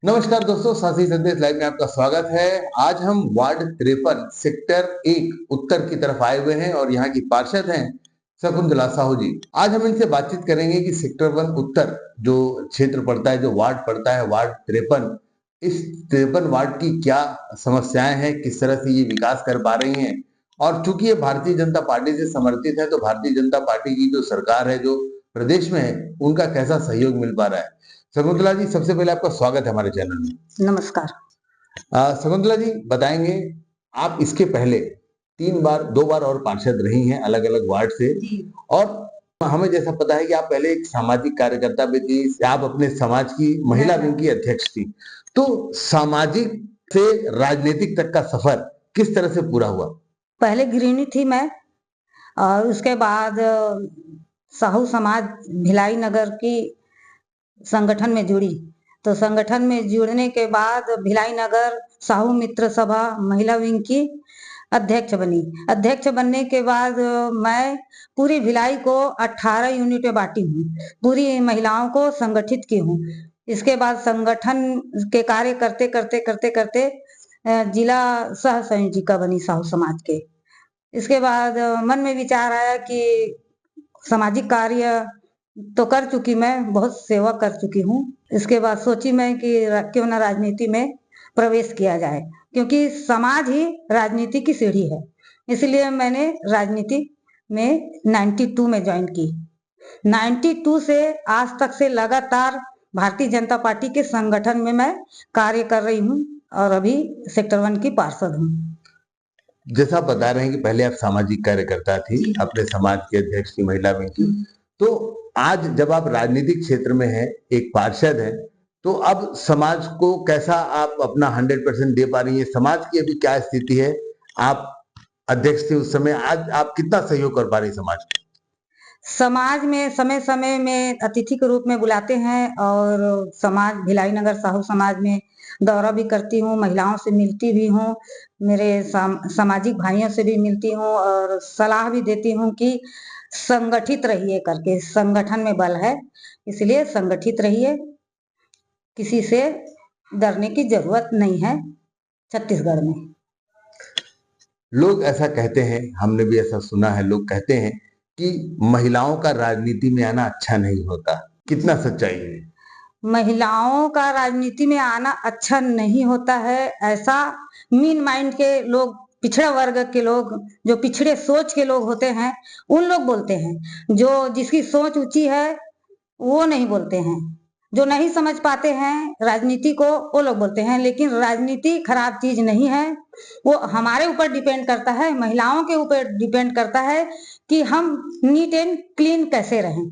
नमस्कार दोस्तों, साथी संदेश लाइव में आपका स्वागत है। आज हम वार्ड 53 सेक्टर 1 उत्तर की तरफ आए हुए हैं और यहाँ की पार्षद हैं शकुंतला साहू जी। आज हम इनसे बातचीत करेंगे कि सेक्टर 1 उत्तर जो क्षेत्र पड़ता है, जो वार्ड पड़ता है, वार्ड 53, इस 53 वार्ड की क्या समस्याएं हैं, किस तरह से ये विकास कर पा रही हैं। और चूंकि ये भारतीय जनता पार्टी से समर्थित है, तो भारतीय जनता पार्टी की जो सरकार है, जो प्रदेश में है, उनका कैसा सहयोग मिल पा रहा है। शकुंतला जी, सबसे पहले आपका स्वागत है हमारे चैनल में। नमस्कार। शकुंतला जी बताएंगे, आप इसके पहले 3 बार 2 बार और पार्षद रही हैं अलग अलग वार्ड से, और हमें जैसा पता है कि आप पहले एक सामाजिक कार्यकर्ता भी थी, आप अपने समाज की महिला विंग की अध्यक्ष थी। तो सामाजिक से राजनीतिक तक का सफर किस तरह से पूरा हुआ? पहले गृहिणी थी मैं, और उसके बाद साहू समाज भिलाई नगर की संगठन में जुड़ी। तो संगठन में जुड़ने के बाद भिलाई नगर साहू मित्र सभा महिला विंग की अध्यक्ष बनी। अध्यक्ष बनने के बाद मैं पूरी भिलाई को 18 यूनिट में बांटी हूँ, पूरी महिलाओं को संगठित की हूँ। इसके बाद संगठन के कार्य करते करते करते करते जिला सह संयोजिका बनी साहू समाज के। इसके बाद मन में विचार आया कि सामाजिक कार्य तो कर चुकी, मैं बहुत सेवा कर चुकी हूँ। इसके बाद सोची मैं कि क्यों ना राजनीति में प्रवेश किया जाए, क्योंकि समाज ही राजनीति की सीढ़ी है। इसलिए मैंने राजनीति में 92 में ज्वाइन की। 92 से आज तक से लगातार भारतीय जनता पार्टी के संगठन में मैं कार्य कर रही हूँ, और अभी सेक्टर 1 की पार्षद हूँ। जैसा आप बता रहे हैं कि पहले आप सामाजिक कार्यकर्ता थी, अपने समाज के अध्यक्ष की, महिला विंग की, तो आज जब आप राजनीतिक क्षेत्र में हैं, एक पार्षद हैं, तो अब समाज को कैसा आप अपना 100% दे पा रही हैं? समाज की अभी क्या स्थिति है? आप अध्यक्ष थे उस समय, आज आप कितना सहयोग कर पा रही समाज को? समाज में समय समय में अतिथि के रूप में बुलाते हैं, और समाज भिलाई नगर साहू समाज में दौरा भी करती हूँ, महिलाओं से मिलती भी हूँ, मेरे सामाजिक भाइयों से भी मिलती हूँ, और सलाह भी देती हूँ कि संगठित रहिए करके। संगठन में बल है, इसलिए संगठित रहिए, किसी से डरने की जरूरत नहीं है छत्तीसगढ़ में। लोग ऐसा कहते हैं, हमने भी ऐसा सुना है, लोग कहते हैं कि महिलाओं का राजनीति में आना अच्छा नहीं होता। कितना सच्चाई है? महिलाओं का राजनीति में आना अच्छा नहीं होता है, ऐसा मीन माइंड के लोग, पिछड़ा वर्ग के लोग, जो पिछड़े सोच के लोग होते हैं, उन लोग बोलते हैं। जो जिसकी सोच ऊंची है वो नहीं बोलते हैं, जो नहीं समझ पाते हैं राजनीति को, वो लोग बोलते हैं। लेकिन राजनीति खराब चीज नहीं है, वो हमारे ऊपर डिपेंड करता है, महिलाओं के ऊपर डिपेंड करता है कि हम नीट एंड क्लीन कैसे रहें।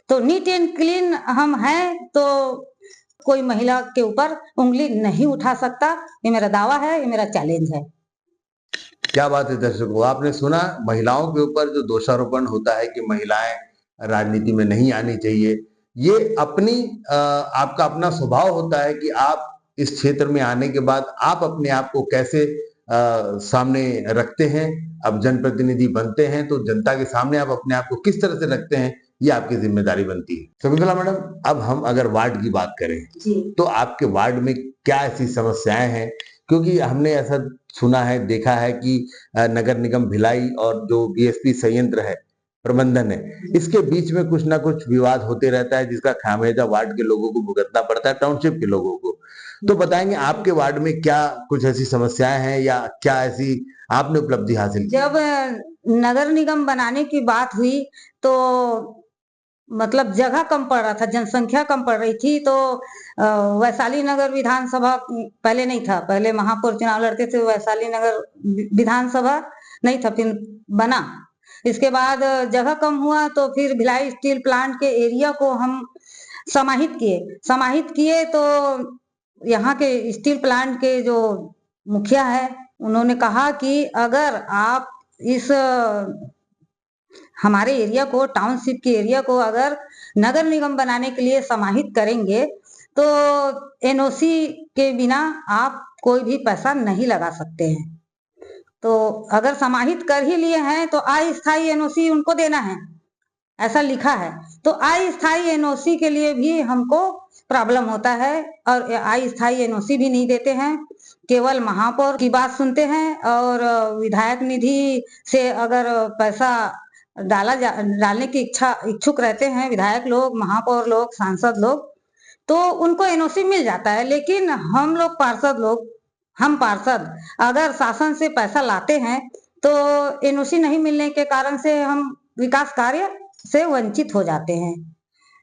तो नीट एंड क्लीन हम हैं तो कोई महिला के ऊपर उंगली नहीं उठा सकता। ये मेरा दावा है, ये मेरा चैलेंज है। क्या बात है दर्शकों, आपने सुना, महिलाओं के ऊपर जो दोषारोपण होता है कि महिलाएं राजनीति में नहीं आनी चाहिए, ये अपनी आपका अपना स्वभाव होता है कि आप इस क्षेत्र में आने के बाद आप अपने आप को कैसे सामने रखते हैं। अब जनप्रतिनिधि बनते हैं तो जनता के सामने आप अपने आप को किस तरह से रखते हैं, ये आपकी जिम्मेदारी बनती है। शकुंतला मैडम, अब हम अगर वार्ड की बात करें तो आपके वार्ड में क्या ऐसी समस्याएं हैं? क्योंकि हमने ऐसा सुना है, देखा है कि नगर निगम भिलाई और जो बीएसपी संयंत्र है, प्रबंधन है, इसके बीच में कुछ ना कुछ विवाद होते रहता है, जिसका खामियाजा वार्ड के लोगों को भुगतना पड़ता है, टाउनशिप के लोगों को। तो बताएंगे आपके वार्ड में क्या कुछ ऐसी समस्याएं हैं, या क्या ऐसी आपने उपलब्धि हासिल की? जब नगर निगम बनाने की बात हुई तो मतलब जगह कम पड़ रहा था, जनसंख्या कम पड़ रही थी। तो वैशाली नगर विधानसभा पहले नहीं था, पहले महापौर चुनाव लड़ते थे, वैशाली नगर विधानसभा नहीं था, फिर बना। इसके बाद जगह कम हुआ तो फिर भिलाई स्टील प्लांट के एरिया को हम समाहित किए। तो यहाँ के स्टील प्लांट के जो मुखिया है, उन्होंने कहा कि अगर आप इस हमारे एरिया को, टाउनशिप के एरिया को अगर नगर निगम बनाने के लिए समाहित करेंगे तो एनओसी के बिना आप कोई भी पैसा नहीं लगा सकते हैं। तो अगर समाहित कर ही लिए हैं तो अस्थायी एनओसी उनको देना है। ऐसा लिखा है। तो अस्थायी एनओसी के लिए भी हमको प्रॉब्लम होता है और अस्थायी एनओसी भी नहीं देते हैं। केवल महापौर की बात सुनते हैं और विधायक निधि से अगर पैसा डालने की इच्छुक रहते हैं विधायक लोग, महापौर लोग, सांसद लोग, तो उनको एनओसी मिल जाता है। लेकिन हम लोग हम पार्षद अगर शासन से पैसा लाते हैं तो एनओसी नहीं मिलने के कारण से हम विकास कार्य से वंचित हो जाते हैं।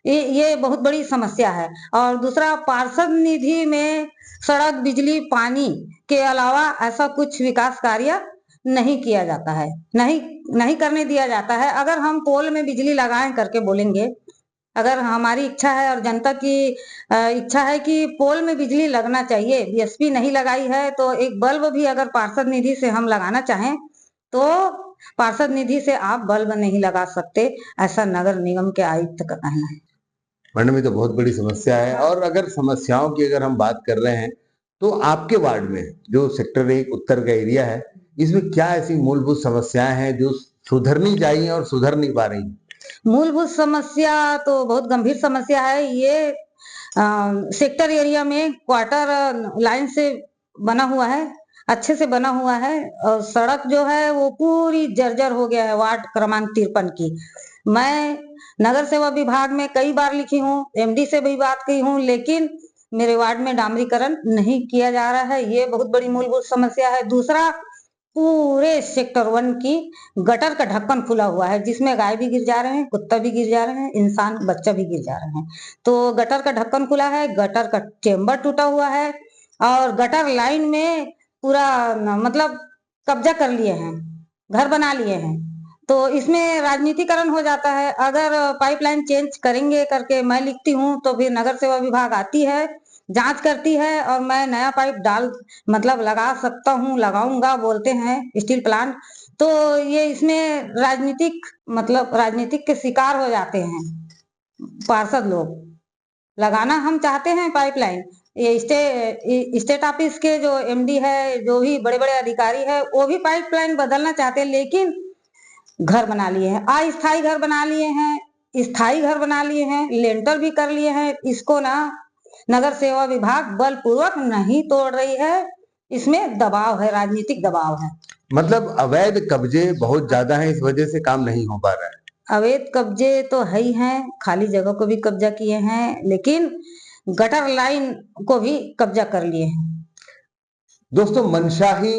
ये बहुत बड़ी समस्या है। और दूसरा, पार्षद निधि में सड़क, बिजली, पानी के अलावा ऐसा कुछ विकास कार्य नहीं किया जाता है, नहीं करने दिया जाता है। अगर हम पोल में बिजली लगाएं करके बोलेंगे, अगर हमारी इच्छा है और जनता की इच्छा है कि पोल में बिजली लगना चाहिए, बीएसपी नहीं लगाई है, तो एक बल्ब भी अगर पार्षद निधि से हम लगाना चाहें तो पार्षद निधि से आप बल्ब नहीं लगा सकते, ऐसा नगर निगम के आयुक्त का कहना है। मैडम, ये तो बहुत बड़ी समस्या है। और अगर समस्याओं की अगर हम बात कर रहे हैं, तो आपके वार्ड में जो सेक्टर 1 उत्तर का एरिया है, इसमें क्या ऐसी मूलभूत समस्याएं हैं जो सुधरनी चाहिए और सुधर नहीं पा रही? मूलभूत समस्या तो बहुत गंभीर समस्या है। ये सेक्टर एरिया में क्वार्टर लाइन से बना हुआ है, अच्छे से बना हुआ है, और सड़क जो है वो पूरी जर्जर हो गया है वार्ड क्रमांक 53 की। मैं नगर सेवा विभाग में कई बार लिखी हूँ, एमडी से भी बात की हूँ, लेकिन मेरे वार्ड में डामरीकरण नहीं किया जा रहा है। ये बहुत बड़ी मूलभूत समस्या है। दूसरा, पूरे सेक्टर 1 की गटर का ढक्कन खुला हुआ है, जिसमें गाय भी गिर जा रहे हैं, कुत्ता भी गिर जा रहे हैं, इंसान, बच्चा भी गिर जा रहे हैं। तो गटर का ढक्कन खुला है, गटर का चेम्बर टूटा हुआ है, और गटर लाइन में पूरा मतलब कब्जा कर लिए हैं, घर बना लिए हैं। तो इसमें राजनीतिकरण हो जाता है। अगर पाइपलाइन चेंज करेंगे करके मैं लिखती हूँ, तो फिर नगर सेवा विभाग आती है, जांच करती है, और मैं नया पाइप मतलब लगा सकता हूँ, लगाऊंगा बोलते हैं, स्टील प्लांट। तो ये इसमें राजनीतिक के शिकार हो जाते हैं पार्षद लोग। लगाना हम चाहते हैं पाइपलाइन, ये स्टेट ऑफिस के जो एमडी है, जो भी बड़े बड़े अधिकारी है, वो भी पाइपलाइन बदलना चाहते हैं, लेकिन घर बना लिए हैं, अस्थायी घर बना लिए हैं, स्थायी घर बना लिए हैं, लेंटर भी कर लिए हैं। इसको ना नगर सेवा विभाग बलपूर्वक नहीं तोड़ रही है, इसमें दबाव है, राजनीतिक दबाव है। मतलब अवैध कब्जे बहुत ज्यादा हैं, इस वजह से काम नहीं हो पा रहा है। अवैध कब्जे तो है ही हैं, खाली जगह को भी कब्जा किए हैं, लेकिन गटर लाइन को भी कब्जा कर लिए हैं। दोस्तों, मंशा ही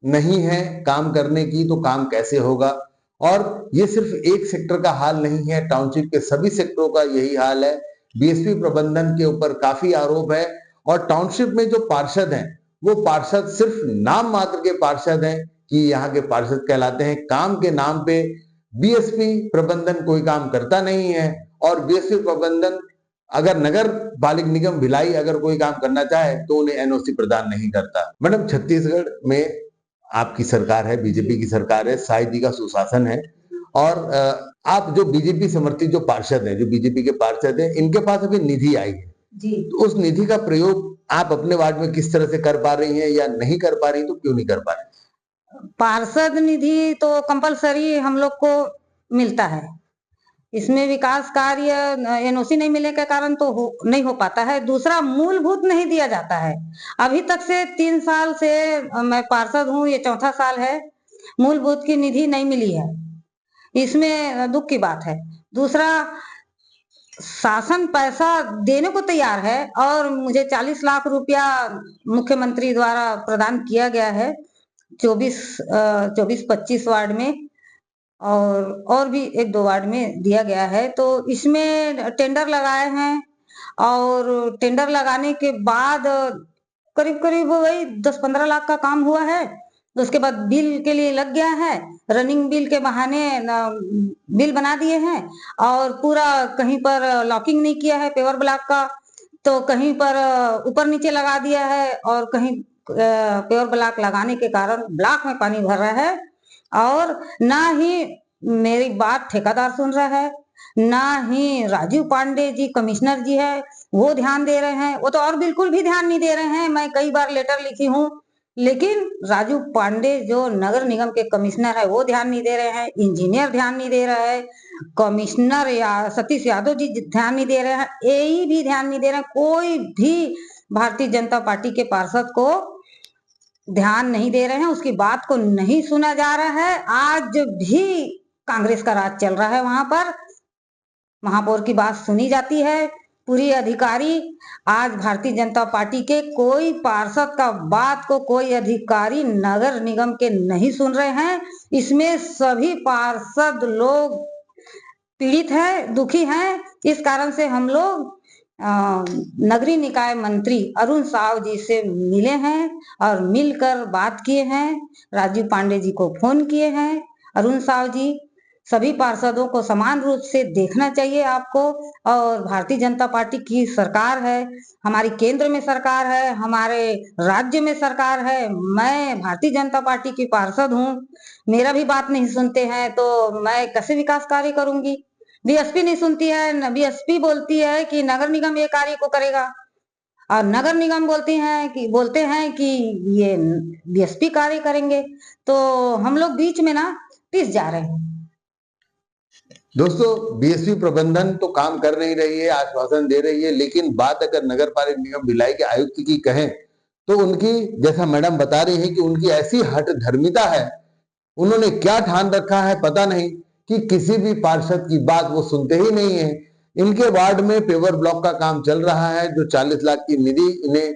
नहीं है काम करने की तो काम कैसे होगा? और ये सिर्फ एक सेक्टर का हाल नहीं है, टाउनशिप के सभी सेक्टरों का यही हाल है। बीएसपी प्रबंधन के ऊपर काफी आरोप है, और टाउनशिप में जो पार्षद हैं, वो पार्षद सिर्फ नाम मात्र के पार्षद हैं कि यहाँ के पार्षद कहलाते हैं। काम के नाम पे बीएसपी प्रबंधन कोई काम करता नहीं है, और बीएसपी प्रबंधन अगर नगर पालिक निगम भिलाई अगर कोई काम करना चाहे तो उन्हें एनओसी प्रदान नहीं करता। मैडम, छत्तीसगढ़ में आपकी सरकार है, बीजेपी की सरकार है, शायद जी का सुशासन है, और आप जो बीजेपी समर्थित जो पार्षद हैं, जो बीजेपी के पार्षद हैं, इनके पास अभी निधि आई है जी, तो उस निधि का प्रयोग आप अपने वार्ड में किस तरह से कर पा रही हैं, या नहीं कर पा रही, तो क्यों नहीं कर पा रही? पार्षद निधि तो कंपलसरी हम लोग को मिलता है, इसमें विकास कार्य एनओसी नहीं मिलने के कारण तो नहीं हो पाता है। दूसरा, मूलभूत नहीं दिया जाता है। अभी तक से 3 साल से मैं पार्षद हूँ, ये चौथा साल है, मूलभूत की निधि नहीं मिली है, इसमें दुख की बात है। दूसरा, शासन पैसा देने को तैयार है, और मुझे 40 लाख रुपया मुख्यमंत्री द्वारा प्रदान किया गया है 24-25 वार्ड में, और भी 1-2 वार्ड में दिया गया है। तो इसमें टेंडर लगाए हैं, और टेंडर लगाने के बाद करीब करीब वही 10-15 लाख का काम हुआ है। उसके बाद बिल के लिए लग गया है, रनिंग बिल के बहाने बिल बना दिए हैं, और पूरा कहीं पर लॉकिंग नहीं किया है पेवर ब्लॉक का, तो कहीं पर ऊपर नीचे लगा दिया है, और कहीं पेवर ब्लॉक लगाने के कारण ब्लॉक में पानी भर रहा है, और ना ही मेरी बात ठेकेदार सुन रहा है, ना ही राजीव पांडे जी कमिश्नर जी है वो ध्यान दे रहे हैं। वो तो और बिल्कुल भी ध्यान नहीं दे रहे हैं। मैं कई बार लेटर लिखी हूँ, लेकिन राजीव पांडे जो नगर निगम के कमिश्नर है वो ध्यान नहीं दे रहे हैं, इंजीनियर ध्यान नहीं दे रहा है, कमिश्नर या सतीश यादव जी ध्यान नहीं दे रहे हैं, एई भी ध्यान नहीं दे रहे हैं, कोई भी भारतीय जनता पार्टी के पार्षद को ध्यान नहीं दे रहे हैं, उसकी बात को नहीं सुना जा रहा है। आज भी कांग्रेस का राज चल रहा है, वहां पर महापौर की बात सुनी जाती है, पूरी अधिकारी आज भारतीय जनता पार्टी के कोई पार्षद का बात को कोई अधिकारी नगर निगम के नहीं सुन रहे हैं। इसमें सभी पार्षद लोग पीड़ित हैं, दुखी हैं। इस कारण से हम लोग नगरीय निकाय मंत्री अरुण साव जी से मिले हैं और मिलकर बात किए हैं। राजीव पांडे जी को फोन किए हैं। अरुण साव जी, सभी पार्षदों को समान रूप से देखना चाहिए आपको, और भारतीय जनता पार्टी की सरकार है, हमारी केंद्र में सरकार है, हमारे राज्य में सरकार है। मैं भारतीय जनता पार्टी की पार्षद हूँ, मेरा भी बात नहीं सुनते हैं तो मैं कैसे विकास कार्य करूंगी। बीएसपी नहीं सुनती है, बीएसपी बोलती है कि नगर निगम ये कार्य को करेगा, और नगर निगम बोलते हैं कि ये बीएसपी कार्य करेंगे। तो हम लोग बीच में ना पिस जा रहे हैं। दोस्तों, बीएसपी प्रबंधन तो काम कर नहीं रही है, आश्वासन दे रही है, लेकिन बात अगर नगर पालिक निगम भिलाई के आयुक्त की कहें तो उनकी, जैसा मैडम बता रही है कि उनकी ऐसी हठ धर्मिता है, उन्होंने क्या ठान रखा है पता नहीं, कि किसी भी पार्षद की बात वो सुनते ही नहीं है। इनके वार्ड में पेवर ब्लॉक का काम चल रहा है, जो 40 लाख की निधि इन्हें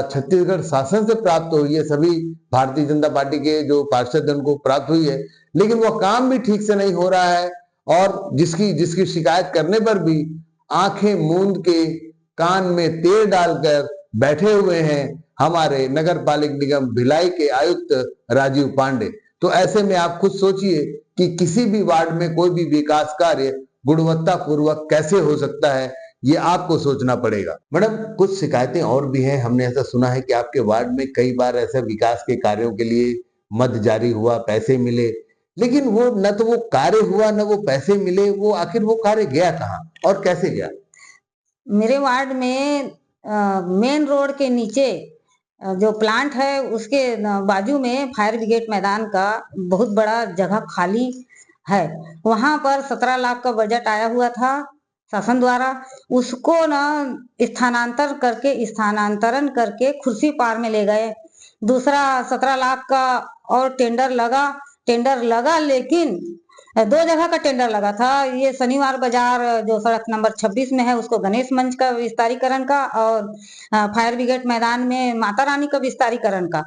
छत्तीसगढ़ शासन से प्राप्त हुई है, सभी भारतीय जनता पार्टी के जो पार्षद उनको प्राप्त हुई है, लेकिन वो काम भी ठीक से नहीं हो रहा है। और जिसकी शिकायत करने पर भी आंखें मूंद के कान में तेल डालकर बैठे हुए हैं हमारे नगर पालिक निगम भिलाई के आयुक्त राजीव पांडे। तो ऐसे में आप खुद सोचिए कि किसी भी वार्ड में कोई भी विकास कार्य गुणवत्ता पूर्वक कैसे हो सकता है, ये आपको सोचना पड़ेगा। मैडम, कुछ शिकायतें और भी हैं। हमने ऐसा सुना है कि आपके वार्ड में कई बार ऐसे विकास के कार्यों के लिए मद जारी हुआ, पैसे मिले, लेकिन वो न तो वो कार्य हुआ न वो पैसे मिले। वो आखिर वो कार्य गया कहाँ और कैसे गया? मेरे वार्ड में मेन रोड के नीचे जो प्लांट है उसके बाजू में फायर ब्रिगेड मैदान का बहुत बड़ा जगह खाली है। वहां पर 17 लाख का बजट आया हुआ था शासन द्वारा। उसको ना स्थानांतरण करके खुर्सी पार में ले गए। दूसरा 17 लाख का और टेंडर लगा, लेकिन 2 जगह का टेंडर लगा था। ये शनिवार बाजार जो सड़क नंबर 26 में है उसको गणेश मंच का विस्तारीकरण का, और फायर ब्रिगेड मैदान में माता रानी का विस्तारीकरण का।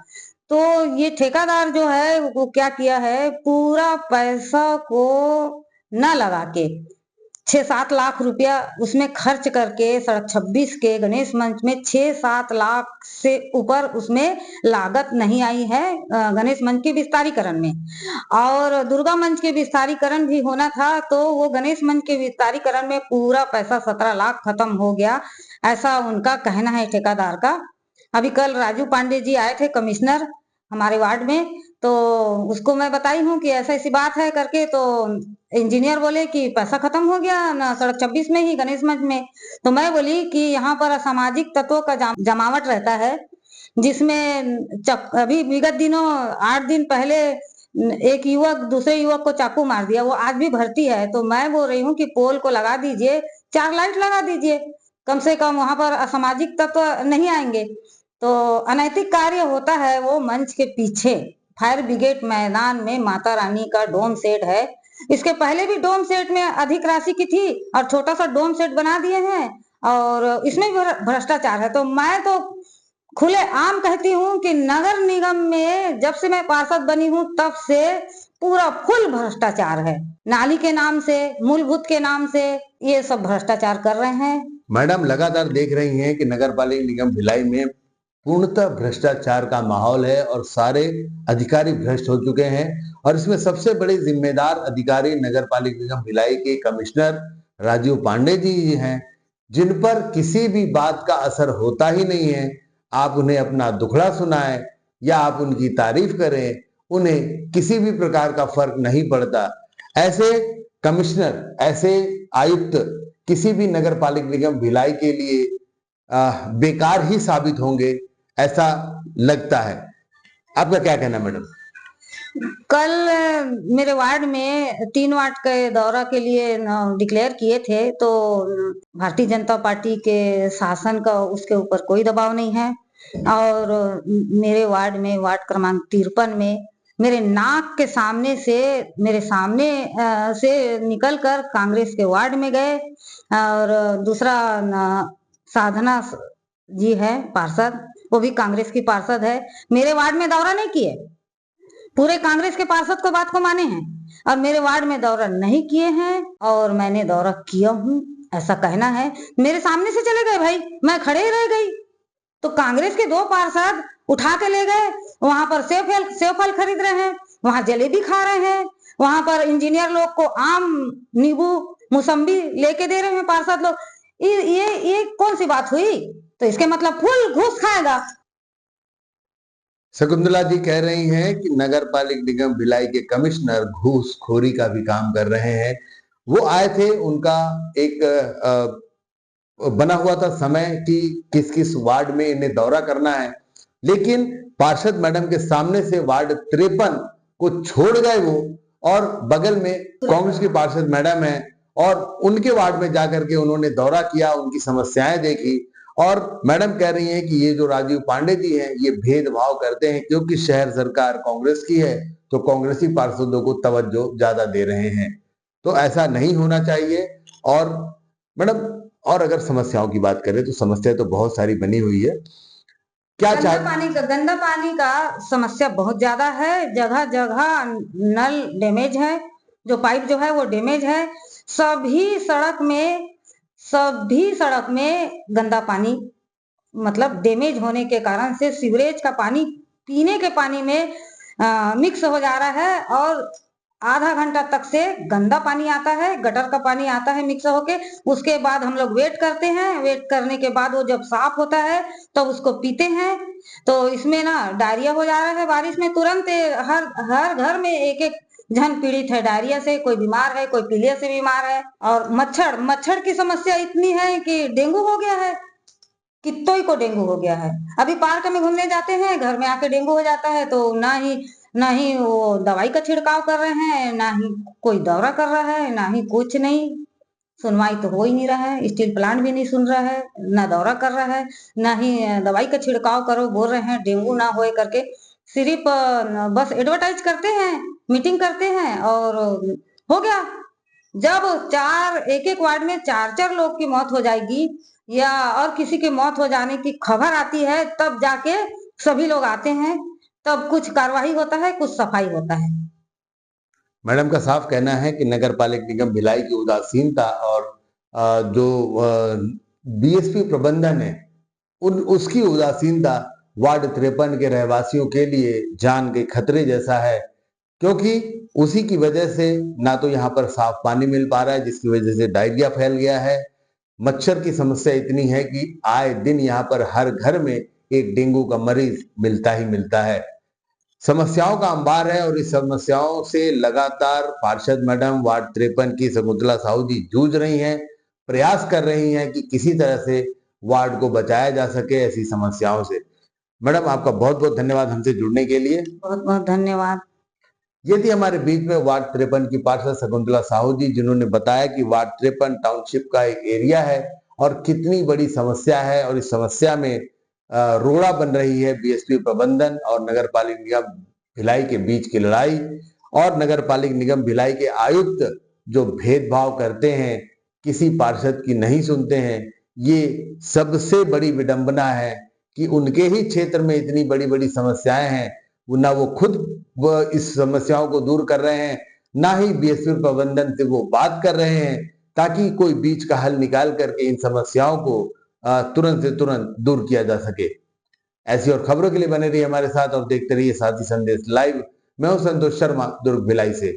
तो ये ठेकेदार जो है वो क्या किया है, पूरा पैसा को न लगा के 6-7 लाख रुपया उसमें खर्च करके सड़क 26 के गणेश मंच में 6-7 लाख से ऊपर उसमें लागत नहीं आई है गणेश मंच के विस्तारीकरण में। और दुर्गा मंच के विस्तारीकरण भी होना था, तो वो गणेश मंच के विस्तारीकरण में पूरा पैसा 17 लाख खत्म हो गया, ऐसा उनका कहना है ठेकेदार का। अभी कल राजू पांडे जी आए थे कमिश्नर हमारे वार्ड में, तो उसको मैं बताई हूँ कि ऐसा ऐसी बात है करके, तो इंजीनियर बोले कि पैसा खत्म हो गया ना सड़क 26 में ही गणेश मंच में। तो मैं बोली कि यहाँ पर असामाजिक तत्वों का जमावट रहता है, जिसमें अभी विगत दिनों 8 दिन पहले एक युवक दूसरे युवक को चाकू मार दिया, वो आज भी भर्ती है। तो मैं बोल रही हूँ कि पोल को लगा दीजिए, 4 लाइट लगा दीजिए, कम से कम वहां पर असामाजिक तत्व नहीं आएंगे। तो अनैतिक कार्य होता है वो मंच के पीछे फायर ब्रिगेड मैदान में माता रानी का डोम सेट है। इसके पहले भी डोम सेट में अधिक राशि की थी और छोटा सा डोम सेट बना दिए हैं, और इसमें भी भ्रष्टाचार है। तो मैं तो खुले आम कहती हूँ कि नगर निगम में जब से मैं पार्षद बनी हूँ तब से पूरा फुल भ्रष्टाचार है। नाली के नाम से, मूलभूत के नाम से ये सब भ्रष्टाचार कर रहे हैं। मैडम, लगातार देख रही हैं कि नगर पालिक निगम भिलाई में पूर्णतः भ्रष्टाचार का माहौल है और सारे अधिकारी भ्रष्ट हो चुके हैं। और इसमें सबसे बड़े जिम्मेदार अधिकारी नगर पालिक निगम भिलाई के कमिश्नर राजीव पांडे जी हैं, जिन पर किसी भी बात का असर होता ही नहीं है। आप उन्हें अपना दुखड़ा सुनाएं या आप उनकी तारीफ करें, उन्हें किसी भी प्रकार का फर्क नहीं पड़ता। ऐसे कमिश्नर, ऐसे आयुक्त किसी भी नगर पालिक निगम भिलाई के लिए बेकार ही साबित होंगे, ऐसा लगता है। आपका क्या कहना मैडम? कल मेरे वार्ड में 3 वार्ड के दौरा के लिए डिक्लेयर किए थे, तो भारतीय जनता पार्टी के शासन का उसके ऊपर कोई दबाव नहीं है। और मेरे वार्ड में वार्ड क्रमांक 53 में मेरे नाक के सामने से मेरे सामने से निकलकर कांग्रेस के वार्ड में गए। और दूसरा साधना जी है पार्षद, वो भी कांग्रेस की पार्षद है, मेरे वार्ड में दौरा नहीं किए। पूरे कांग्रेस के पार्षद को बात को माने हैं और मेरे वार्ड में दौरा नहीं किए हैं, और मैंने दौरा किया हूँ ऐसा कहना है। मेरे सामने से चले गए भाई, मैं खड़े ही रह गई। तो कांग्रेस के 2 पार्षद उठा के ले गए, वहां पर सेव फल खरीद रहे हैं, वहां जलेबी खा रहे हैं, वहां पर इंजीनियर लोग को आम, नींबू, मौसम्बी लेके दे रहे हैं पार्षद लोग। ये कौन सी बात हुई? तो इसके मतलब फुल घूस खाएगा। शकुंतला जी कह रही हैं कि नगर पालिक निगम भिलाई के कमिश्नर घूसखोरी का भी काम कर रहे हैं। वो आए थे, उनका एक बना हुआ था समय कि किस किस वार्ड में इन्हें दौरा करना है, लेकिन पार्षद मैडम के सामने से वार्ड 53 को छोड़ गए वो, और बगल में कांग्रेस की पार्षद मैडम है और उनके वार्ड में जाकर के उन्होंने दौरा किया, उनकी समस्याएं देखी। और मैडम कह रही हैं कि ये जो राजीव पांडे जी हैं ये भेदभाव करते हैं, क्योंकि शहर सरकार कांग्रेस की है तो कांग्रेसी पार्षदों को तवज्जो ज्यादा दे रहे हैं। तो ऐसा नहीं होना चाहिए। और मैडम, और अगर समस्याओं की बात करें तो समस्या तो बहुत सारी बनी हुई है। क्या गंदा पानी का समस्या बहुत ज्यादा है। जगह जगह नल डैमेज है, जो पाइप जो है वो डैमेज है। सभी सड़क में गंदा पानी, मतलब डैमेज होने के कारण से सीवरेज का पानी पीने के पानी में मिक्स हो जा रहा है, और आधा घंटा तक से गंदा पानी आता है, गटर का पानी आता है मिक्स होके। उसके बाद हम लोग वेट करते हैं, वेट करने के बाद वो जब साफ होता है तो उसको पीते हैं। तो इसमें ना डायरिया हो जा रहा है बारिश में तुरंत। हर घर में एक एक जन पीड़ित है डायरिया से, कोई बीमार है, कोई पीलिया से बीमार है। और मच्छर की समस्या इतनी है कि डेंगू हो गया है, कितों को डेंगू हो गया है। अभी पार्क में घूमने जाते हैं, घर में आके डेंगू हो जाता है। तो ना ही वो दवाई का छिड़काव कर रहे हैं, ना ही कोई दौरा कर रहा है, ना ही कुछ नहीं। सुनवाई तो हो ही नहीं रहा है, स्टील प्लांट भी नहीं सुन रहा है, ना दौरा कर रहा है, ना ही दवाई का छिड़काव करो बोल रहे हैं डेंगू ना होए करके। सिर्फ बस एडवर्टाइज करते हैं, मीटिंग करते हैं और हो गया। जब एक एक वार्ड में 4 लोग की मौत हो जाएगी या और किसी की मौत हो जाने की खबर आती है, तब जाके सभी लोग आते हैं, तब कुछ कार्रवाई होता है, कुछ सफाई होता है। मैडम का साफ कहना है कि नगर पालिक निगम भिलाई की उदासीनता और जो बीएसपी प्रबंधन है उसकी उदासीनता वार्ड 53 के रहवासियों के लिए जान के खतरे जैसा है, क्योंकि उसी की वजह से ना तो यहाँ पर साफ पानी मिल पा रहा है, जिसकी वजह से डायरिया फैल गया है। मच्छर की समस्या इतनी है कि आए दिन यहाँ पर हर घर में एक डेंगू का मरीज मिलता ही मिलता है। समस्याओं का अंबार है और इस समस्याओं से लगातार पार्षद मैडम वार्ड 53 की शकुंतला साहू जी जूझ रही हैं, प्रयास कर रही हैं कि किसी तरह से वार्ड को बचाया जा सके ऐसी समस्याओं से। मैडम, आपका बहुत बहुत धन्यवाद हमसे जुड़ने के लिए। बहुत बहुत धन्यवाद। ये थी हमारे बीच में वार्ड 53 की पार्षद शकुंतला साहू जी, जिन्होंने बताया कि वार्ड 53 टाउनशिप का एक एरिया है और कितनी बड़ी समस्या है, और इस समस्या में रोड़ा बन रही है बीएसपी प्रबंधन और नगर पालिक निगम भिलाई के बीच की लड़ाई। और नगर पालिक निगम भिलाई के आयुक्त जो भेदभाव करते हैं, किसी पार्षद की नहीं सुनते हैं, ये सबसे बड़ी विडंबना है कि उनके ही क्षेत्र में इतनी बड़ी बड़ी समस्याएं हैं, ना वो खुद इस समस्याओं को दूर कर रहे हैं, ना ही बीएसपी प्रबंधन से वो बात कर रहे हैं ताकि कोई बीच का हल निकाल करके इन समस्याओं को तुरंत से तुरंत दूर किया जा सके। ऐसी और खबरों के लिए बने रहिए हमारे साथ और देखते रहिए साथी संदेश लाइव। मैं हूं संतोष शर्मा, दुर्ग भिलाई से।